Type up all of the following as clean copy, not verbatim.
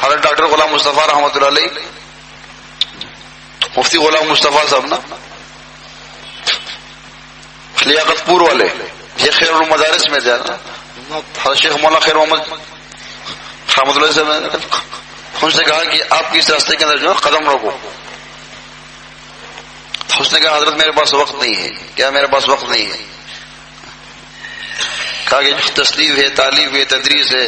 حضرت ڈاکٹر غلام مصطفیٰ رحمۃ اللہ علیہ، مفتی غلام مصطفیٰ صاحب نا لیاقت پور والے، یہ خیر المدارس میں تھے نا، حضرت شیخ مولانا خیر محمد رحمۃ اللہ صاحب نے ان سے کہا کہ آپ کی اس راستے کے اندر جو ہے قدم رکھو. اس نے کہا حضرت میرے پاس وقت نہیں ہے. کیا میرے پاس وقت نہیں ہے؟ کہا کہ تصنیف ہے، تعلیم ہے، تدریس ہے،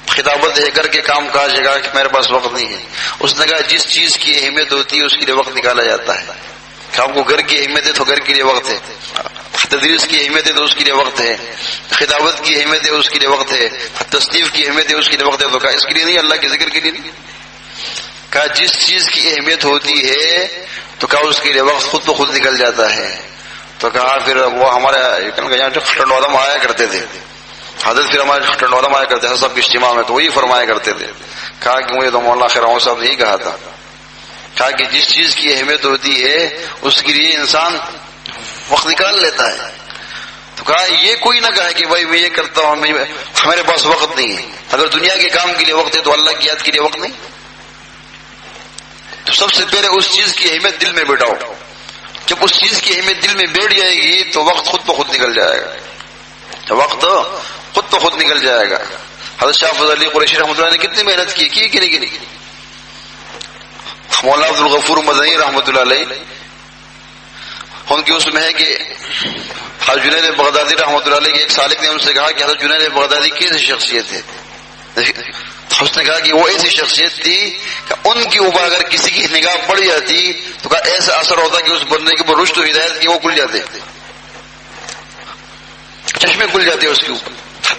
خطابت ہے، گھر کے کام کاج ہے، کہ میرے پاس وقت نہیں ہے. اس نے کہا جس چیز کی اہمیت ہوتی ہے اس کے لیے وقت نکالا جاتا ہے. کہ آپ کو گھر کی اہمیت ہے تو گھر کے لیے وقت ہے، تدریس کی اہمیت ہے تو اس کے لیے وقت ہے، خطابت کی اہمیت ہے اس کے لیے وقت ہے، تصنیف کی اہمیت ہے اس کے لیے وقت ہے. تو کہا اس کے لیے نہیں، اللہ کے ذکر کے لیے نہیں. کہا جس چیز کی اہمیت ہوتی ہے تو کہا اس کے لیے وقت خود بخود نکل جاتا ہے. تو کہا پھر وہ ہمارے یہاں جو ٹنڈوادم آیا کرتے تھے حضرت، پھر ہمارے ٹنڈوادم آیا کرتے ہیں سب کے اجتماع میں، تو وہی فرمایا کرتے تھے. کہا کہ مجھے تو مولانا خیر محمد صاحب نے ہی کہا تھا. کہا کہ جس چیز کی اہمیت ہوتی ہے اس کے لیے انسان وقت نکال لیتا ہے. تو کہا یہ کوئی نہ کہے کہ بھائی میں یہ کرتا ہوں ہمارے پاس وقت نہیں ہے. اگر دنیا کے کام کے لیے وقت ہے تو اللہ کی یاد کے لیے وقت نہیں. تو سب سے پہلے اس چیز کی اہمیت دل میں بیٹھاؤ. جب اس چیز کی اہمیت دل میں بیٹھ جائے گی تو وقت خود بخود نکل جائے گا. تو وقت خود بخود نکل جائے گا. حضرت شاہ فضل علی قریشی رحمۃ اللہ نے کتنی محنت کی کہ نہیں. مولانا عبد الغفور مدنی رحمۃ اللہ علیہ ان کی اس میں ہے کہ حضرت جنید بغدادی رحمۃ اللہ علیہ کے ایک سالک نے ان سے کہا کہ حضرت جنید بغدادی کیسی شخصیت ہے؟ اس نے کہا کہ وہ ایسی شخصیت تھی کہ ان کے اوپر اگر کسی کی نگاہ پڑ جاتی تو کہا ایسا اثر ہوتا کہ اس بندے کے اوپر رشد و ہدایت کی وہ کھل جاتے، چشمے کھل جاتے اس کے اوپر،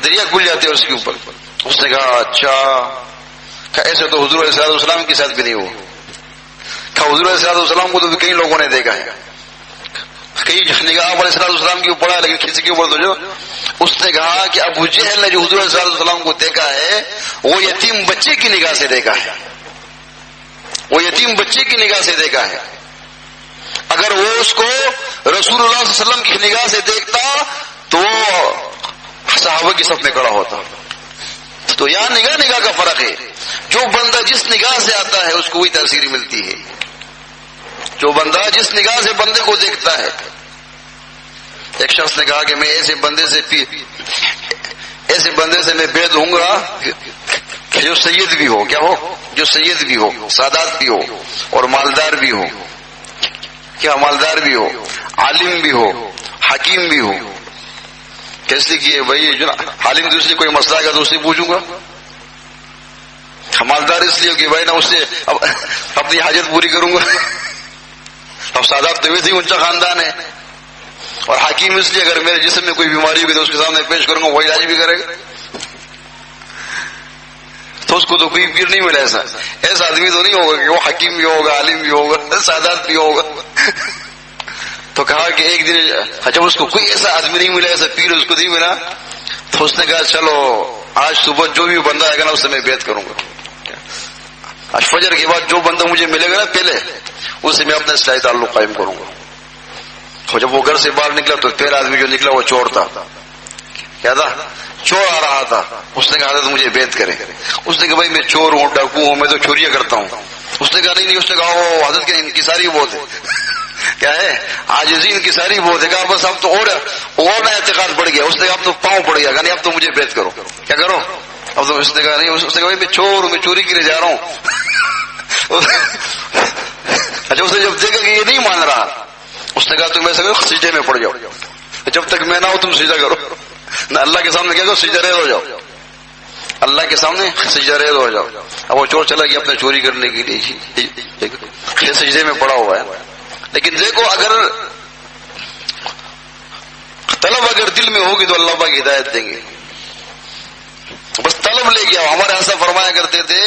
دریا کھل جاتے اس کے اوپر. اس نے کہا اچھا، کہ ایسے تو حضور علیہ السلام کے ساتھ بھی نہیں ہو. کہ حضور علیہ السلام کو تو کئی لوگوں نے دیکھا ہے، کئی نگاہ علیہ السلام کی اوپر پڑا، لیکن کسی کے اوپر تو جو. اس نے کہا کہ ابو جہل نے جو حضور علیہ السلام کو دیکھا ہے وہ یتیم بچے کی نگاہ سے دیکھا ہے، وہ یتیم بچے کی نگاہ سے دیکھا ہے. اگر وہ اس کو رسول اللہ صلی اللہ علیہ وسلم کی نگاہ سے دیکھتا تو وہ صحابہ کی صف میں کھڑا ہوتا. تو یہاں نگاہ کا فرق ہے. جو بندہ جس نگاہ سے آتا ہے اس کو وہی تاثیر ملتی ہے. جو بندہ جس نگاہ سے بندے کو دیکھتا ہے. ایک شخص نے کہا کہ میں ایسے بندے سے میں بیعت ہوں گا کہ جو سید بھی ہو. کیا ہو؟ جو سید بھی ہو، سادات بھی ہو، اور مالدار بھی ہو. کیا مالدار بھی ہو، عالم بھی ہو، حکیم بھی ہو. کیسے کیے بھائی؟ جو عالم دوسری کوئی مسئلہ کا تو اس سے پوچھوں گا. مالدار اس لیے کہ بھائی نہ اس سے اپنی حاجت پوری کروں گا. اب سادات تو ویسے ہی اونچا خاندان ہے. اور حکیم اس لیے اگر میرے جسم میں کوئی بیماری ہوگی تو اس کے سامنے پیش کروں گا، وہ علاج بھی کرے گا. تو اس کو تو کوئی پیر نہیں ملا. ایسا آدمی تو نہیں ہوگا کہ وہ حکیم بھی ہوگا، عالم بھی ہوگا، سادات بھی ہوگا. تو کہا کہ ایک دن جب اس کو کوئی ایسا آدمی نہیں ملا، ایسا پیر اس کو نہیں ملا، تو اس نے کہا چلو آج صبح جو بھی بندہ آئے گا نا اس سے میں بیعت کروں گا. آج فجر کے بعد جو بندہ مجھے ملے گا نا پہلے اس سے میں اپنا اصلاحی تعلق قائم کروں گا. اور جب وہ گھر سے باہر نکلا تو پہلا آدمی جو نکلا وہ چور تھا. کیا تھا؟ چور آ رہا تھا. اس نے کہا حضرت مجھے بیعت کرے. اس نے کہا بھائی میں چور ہوں، ڈاکو ہوں، میں تو چوریاں کرتا ہوں. اس نے کہا نہیں. اس نے کہا وہ حضرت کے انکساری بہت ہے. کیا ہے؟ عاجزی انکساری بہت ہے. کہا بس اب تو اور نہ اعتقاد پڑ گیا. اس نے کہا اب تو پاؤں پڑ گیا. کہا نہیں اب تو مجھے بیعت کرو. کیا کرو؟ اب تو اس نے کہا نہیں. اس نے کہا بھائی میں چور ہوں، میں چوری کے لیے جا رہا ہوں. اچھا اس نے جب دیکھا کہ یہ نہیں مان رہا اس نے کہا تم ایسا کرو سجدے میں پڑ جاؤ. جب تک میں نہ ہوں تم سجدہ کرو. نہ اللہ کے سامنے کیا کرو، سجدہ ریز ہو جاؤ. اللہ کے سامنے سجدہ ریز ہو جاؤ. اب وہ چور چلا گیا اپنے چوری کرنے کے لیے، سجدے میں پڑا ہوا ہے. لیکن دیکھو اگر طلب اگر دل میں ہوگی تو اللہ پاک ہدایت دیں گے. بس طلب لے کے آؤ. ہمارے ایسا فرمایا کرتے تھے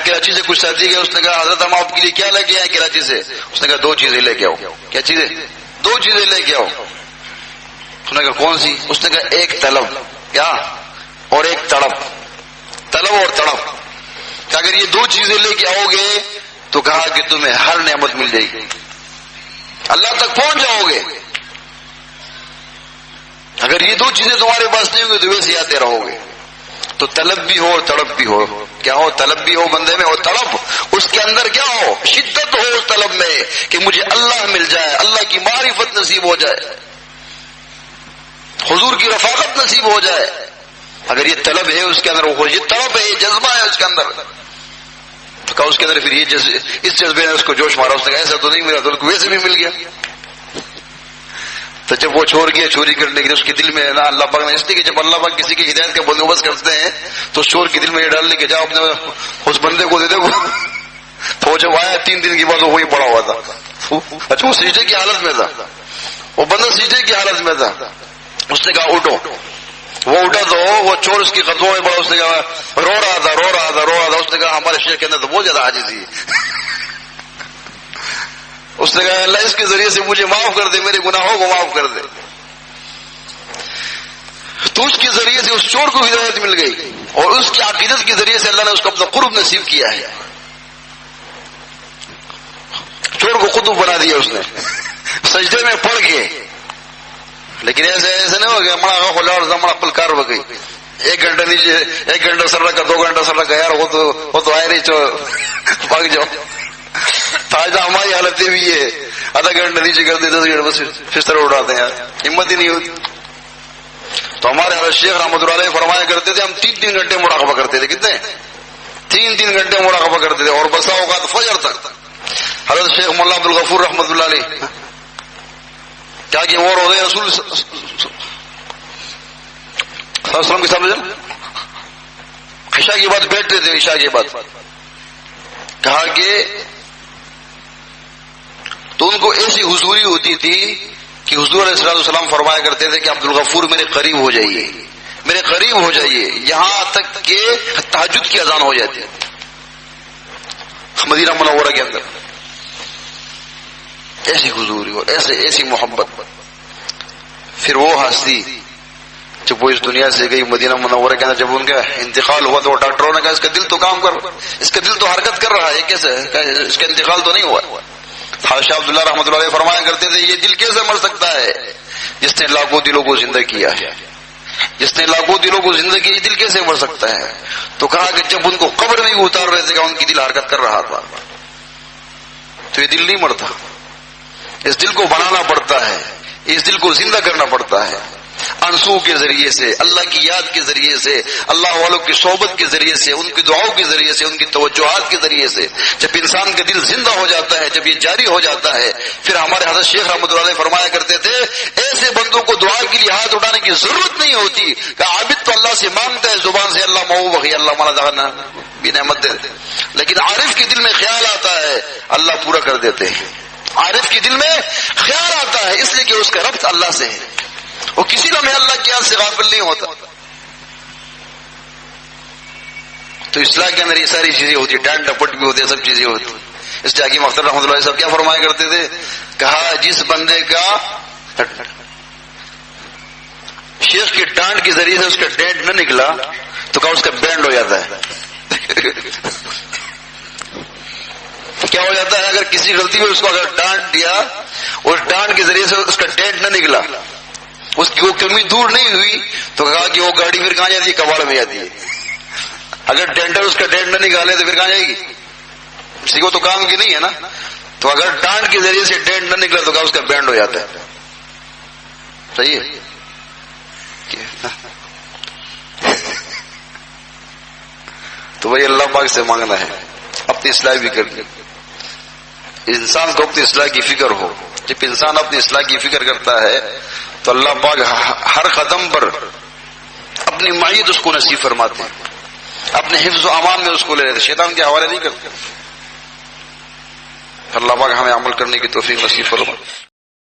کراچی سے کچھ ساتھی گئے. اس نے کہا حضرت ہم آپ کے لیے کیا لے کے آئے کراچی سے؟ اس نے کہا 2 چیزیں لے کے آؤ. کیا چیزیں؟ 2 چیزیں لے کے آؤ. اس نے کہا کون سی؟ اس نے کہا ایک طلب کیا اور ایک تڑپ. طلب اور تڑپ. کہ اگر یہ 2 چیزیں لے کے آؤ گے تو کہا کہ تمہیں ہر نعمت مل جائے گی، اللہ تک پہنچ جاؤ گے. اگر یہ 2 چیزیں تمہارے پاس نہیں ہوں گی تو ویسے آتے رہو گے. تو طلب بھی ہو اور تڑپ بھی ہو. کیا ہو؟ طلب بھی ہو بندے میں اور تڑپ اس کے اندر کیا ہو؟ شدت ہو اس طلب میں کہ مجھے اللہ مل جائے، اللہ کی معرفت نصیب ہو جائے، حضور کی رفاقت نصیب ہو جائے. اگر یہ طلب ہے اس کے اندر، وہ یہ طلب ہے، یہ جذبہ ہے اس کے اندر، تو کہا اس کے اندر پھر یہ اس جذبے نے اس کو جوش مارا. اس نے کہا ایسا تو نہیں ملا، تو ویسے بھی مل گیا. تو جب وہ چھوڑ گیا چوری کرنے کے لیے، اس کے دل میں نا اللہ پاک نے اس لیے کہ جب اللہ پاک کسی کی ہدایت کا بندوبست کرتے ہیں تو چور کے دل میں یہ ڈالنے کے جاؤ اپنے اس بندے کو دے دے. تو جب آیا 3 دن کے بعد وہ وہی پڑا ہوا تھا. اچھا وہ سجدے کی حالت میں تھا، وہ بندہ سجدے کی حالت میں تھا. اس نے کہا اٹھو. وہ اٹھا تو وہ چور اس کی قدموں میں پڑا. اس نے کہا رو رہا تھا. اس نے کہا ہمارے شیخ کے اندر تو بہت زیادہ عاجزی ہے. اس نے کہا اللہ اس کے ذریعے سے مجھے معاف کر دے، میرے گناہوں کو معاف کر دے. تو اس کے ذریعے سے اس چور کو ہدایت مل گئی اور اس کی عقیدت کے ذریعے سے اللہ نے اس کو اپنا قرب نصیب کیا ہے. چور کو قطب بنا دیا اس نے سجدے میں پڑھ کے. لیکن ایسے نہیں ہو گیا مڑا کھولا زمڑا پل کار ہو گئی. 1 گھنٹہ نیچے، 1 گھنٹہ سر رکھا، 2 گھنٹہ سر رکھا. یار وہ تو آئے نہیں، بھاگ جاؤ. تاجہ ہماری حالت یہ بھی ہے، آدھا گھنٹہ نیچے کر دے، 10 گھنٹے بس پھر طرح اٹھاتے ہیں. ہمت ہی نہیں ہوتی. تو ہمارے حضرت شیخ رحمۃ اللہ علیہ فرمایا کرتے تھے ہم 3 گھنٹے مراقبہ کرتے تھے. کتنے؟ 3 گھنٹے مراقبہ کرتے تھے. اور بسا اوقات فجر تک. حضرت شیخ مولانا عبد الغفور رحمۃ اللہ علیہ کیا کہ وہ روزے رسول صلی اللہ علیہ وسلم کے سامنے عشاء کے بعد بیٹھتے تھے. عشاء کے بعد کہا کہ تو ان کو ایسی حضوری ہوتی تھی کہ حضور علیہ السلام فرمایا کرتے تھے کہ عبد الغفور میرے قریب ہو جائیے، میرے قریب ہو جائیے، یہاں تک کہ تہجد کی اذان ہو جاتی ہے مدینہ منورہ کے اندر. ایسی حضوری اور ایسی محبت. پھر وہ ہستی جب وہ اس دنیا سے گئی مدینہ منورہ کے اندر، جب ان کا انتقال ہوا تو ڈاکٹروں نے کہا اس کا دل تو کام کر، اس کا دل تو حرکت کر رہا ہے، کیسے اس کا انتقال تو نہیں ہوا. حضرت عبداللہ رحمۃ اللہ علیہ فرمایا کرتے تھے یہ دل کیسے مر سکتا ہے جس نے لاکھوں دلوں کو زندہ کیا ہے، جس نے لاکھوں دلوں کو زندہ کیا، یہ دل کیسے مر سکتا ہے. تو کہا کہ جب ان کو قبر میں اتار رہے تھے کہ ان کی دل حرکت کر رہا تھا. تو یہ دل نہیں مرتا، اس دل کو بنانا پڑتا ہے، اس دل کو زندہ کرنا پڑتا ہے. انسو کے ذریعے سے، اللہ کی یاد کے ذریعے سے، اللہ والوں کی صحبت کے ذریعے سے، ان کی دعاؤں کے ذریعے سے، ان کی توجہات کے ذریعے سے. جب انسان کا دل زندہ ہو جاتا ہے، جب یہ جاری ہو جاتا ہے، پھر ہمارے حضرت شیخ رحمۃ اللہ علیہ فرمایا کرتے تھے ایسے بندوں کو دعا کے لیے ہاتھ اٹھانے کی ضرورت نہیں ہوتی کہ عابد تو اللہ سے مانگتا ہے زبان سے اللہ مؤ بخی اللہ مالا دانا بھی نعمت دے، لیکن عارف کے دل میں خیال آتا ہے اللہ پورا کر دیتے ہیں. عارف کے دل میں خیال آتا ہے اس لیے کہ اس کا ربط اللہ سے ہے، وہ کسی لمحے اللہ کی یاد سے غافل نہیں ہوتا. تو اصلاح کے اندر یہ ساری چیزیں ہوتی، ڈانٹ ڈپٹ بھی ہوتی ہے، سب چیزیں ہوتی. اس لیے حکیم اختر رحمۃ اللہ صاحب کیا فرمایا کرتے تھے، کہا جس بندے کا شیخ کی ڈانٹ کے ذریعے سے اس کا ڈینٹ نہ نکلا تو کہا اس کا بینڈ ہو جاتا ہے. کیا ہو جاتا ہے؟ اگر کسی غلطی میں اس کو اگر ڈانٹ دیا، اس ڈانٹ کے ذریعے سے اس کا ڈینٹ نہ نکلا، اس کی وہ کمی دور نہیں ہوئی، تو کہا کہ وہ گاڑی پھر کہاں جاتی ہے؟ کباڑ میں جاتی ہے. اگر ڈینٹر اس کا ڈینٹ نہ نکالے تو پھر کہاں جائے گی؟ کسی کو تو کام کی نہیں ہے نا. تو اگر ڈانٹ کے ذریعے سے ڈینٹ نہ نکلا تو کہا اس کا بینڈ ہو جاتا ہے. صحیح ہے. تو وہی اللہ پاک سے مانگنا ہے اپنی اصلاح بھی کرنی. انسان کو اپنی اصلاح کی فکر ہو. جب انسان اپنی اصلاح کی فکر کرتا ہے تو اللہ پاک ہر قدم پر اپنی معیت اس کو نصیب فرماتے ہیں، اپنے حفظ و امان میں اس کو لے لیتے، شیطان کے حوالے نہیں کرتے. اللہ پاک ہمیں عمل کرنے کی توفیق نصیب فرمائے.